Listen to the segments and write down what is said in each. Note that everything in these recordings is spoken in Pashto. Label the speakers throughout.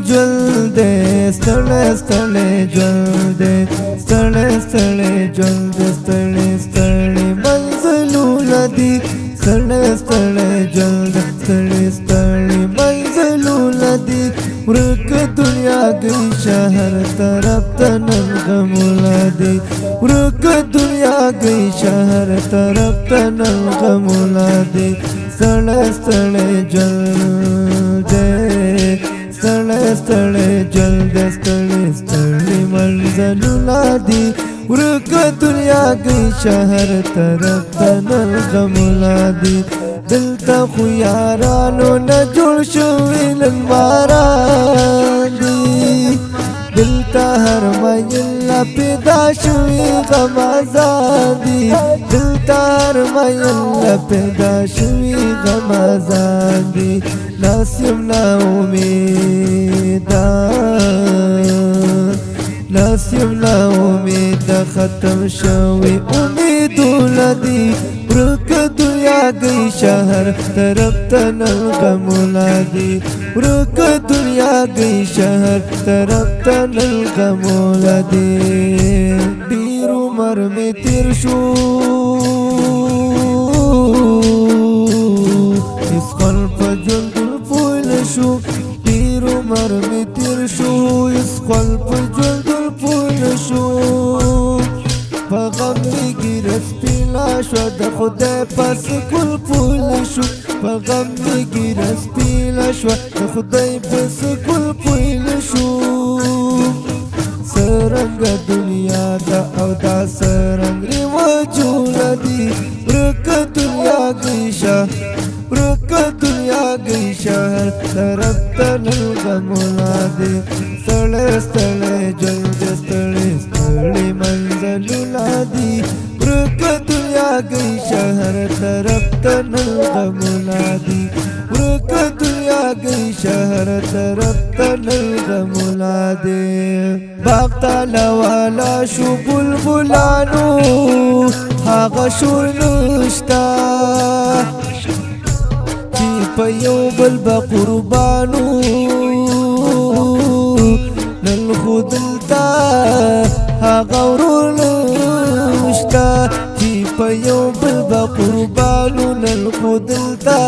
Speaker 1: ژوند دے ستړی ستړی ژوند دے ستړی ستړی ژوند دے ستړی ستړی منزلونه دي ستړی ستړی ژوند دے ستړی ستړی منزلونه دي ورک دنیا گئی شهر طرف ته نن غمونه دي ورک دنیا گئی شهر طرف ته نن غمونه دي ستړی ستړی ژوند دے ستړی ستړی ژوند دے ستړی ستړی منزلونه دي ورک دنیا گئی شهر طرف ته نن غمونه دي دلته خو یارانو نه جوړ شوي نن ماران دي دلته هر مین پیدا شوي غم آزاد دي دلته هر مین پیدا شوي غم آزاد دي لاس یم نا امیده لاس یم نا امیده ختم شوي امیدونه دي ورک دنیا گئی شهر طرف ته نن غمونه دي ورک دنیا گئی شهر طرف ته نن غمونه دي ډېر عمر مې تیر شو هېڅ خل په ژوند پوه نه شو ډېر عمر مې تیر شو هېڅ خل په ژوند پوه نه شو په غم مې ګیره سپینه شوه د خدای پاس کل پول شو په غم مې ګیره سپینه شوه د خدای پاس کل پول شو څرنګه دنیا ده او دا څرنګ رواجونه دي ورک دنیا گئی ورک دنیا گئی شهر طرف ته نن غمونه دي ستړی ستړی ژوند دے ستړی ستړی منزلونه دي ورک دنیا گئی شهر طرف ته نن غمونه دي ورک دنیا گئی شهر طرف ته نن غمونه دي باغ تالا والا شو بلبلانو هغه شور نشته چې په یو بل به قربانو نن خو دلته هغه ورور نشته چې په یو بل به قربانو نن خو دلته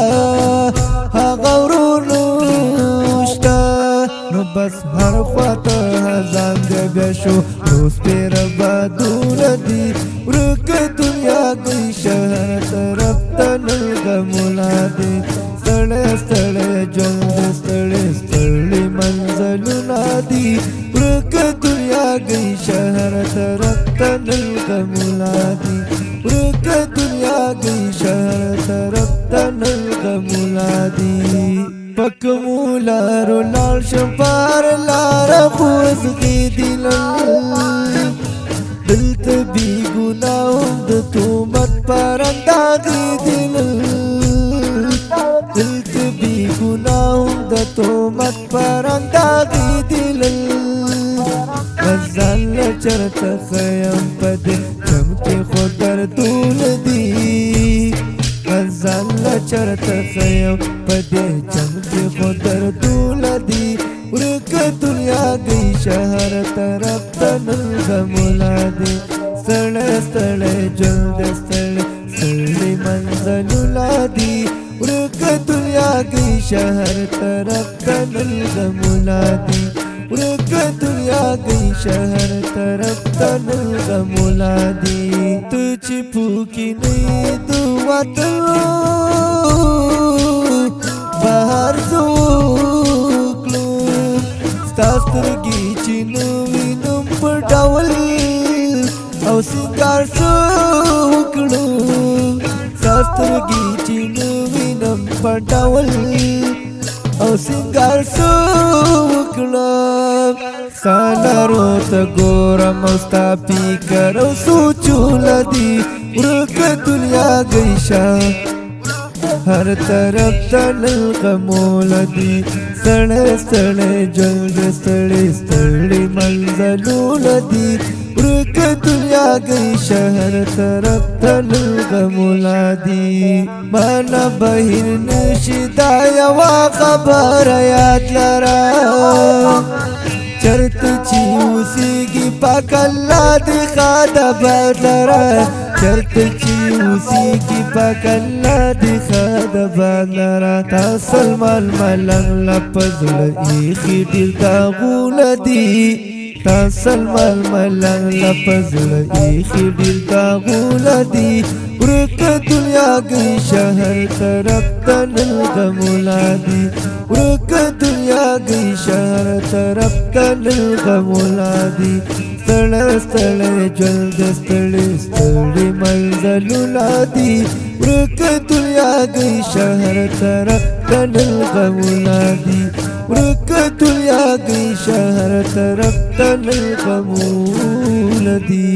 Speaker 1: هغه ورور نشته نو بس هر خواته هزان دی بیا شو روز پېره بادونه دي ورک دنیا گئی شهر طرف ته نن غمونه دي ستړی ستړی ژوند دے ستړی ستړی منزلونه دي ورک دنیا گئی شهر طرف ته نن غمونه دي ورک دنیا گئی شهر طرف ته نن غمونه دي پکمو لارو لال شم پار لاره خوځېدې دلته بی ګناه د تهمت پر انداغېدې دلته بی ګناه د تهمت پر انداغېدې ځان له چرته ښیم په دې غم کې خو دردونه دي ځان له چرته ښیم په دې جنګ کې خو دردونه دي ورک دنیا گئی شهر طرف ته نن غمونه دي ستړی ستړی ژوند دے ستړی ستړی منزلونه دي ورک دنیا گئی شهر طرف ته نن غمونه دي ورک دنیا گئی شهر طرف ته نن غمونه دي ته چې پوکې نه د وطن بهر زه وکړو ستا سترګې چې نه وینم په ډول او سینګار څه وکړو ستا سترګې چې نه وینم په ډول او سینګار څه وکړم ستا لارو ته ګورم او ستا فکر او سوچونه دي ورک دنیا گئی هر طرف ته نن غمونه دي ستړی ستړی ژوند دے ستړی ستړی منزلونه دي ورک دنیا گئی شهر طرف ته نن غمونه دي مانا بهر نشي دا یوه خبره یاد لره پاک الله دی خاده بدلرا چرت چی اوسی کی پاک الله دی خاده بدلرا تاسل مل ملنګ لپزل ایخی ډیر داغونه دی تاسل مل ملنګ لپزل ایخی ډیر داغونه دی ورک دنیا گئی شهر طرف تنل غمولادی ورک دنیا گئی شهر طرف تنل غمولادی ستړی ستړی ژوند ستړی ستړی منزلونه دي ورک دنیا گئی شهر طرف تنل غمولادی ورک دنیا گئی شهر طرف تنل غمولادی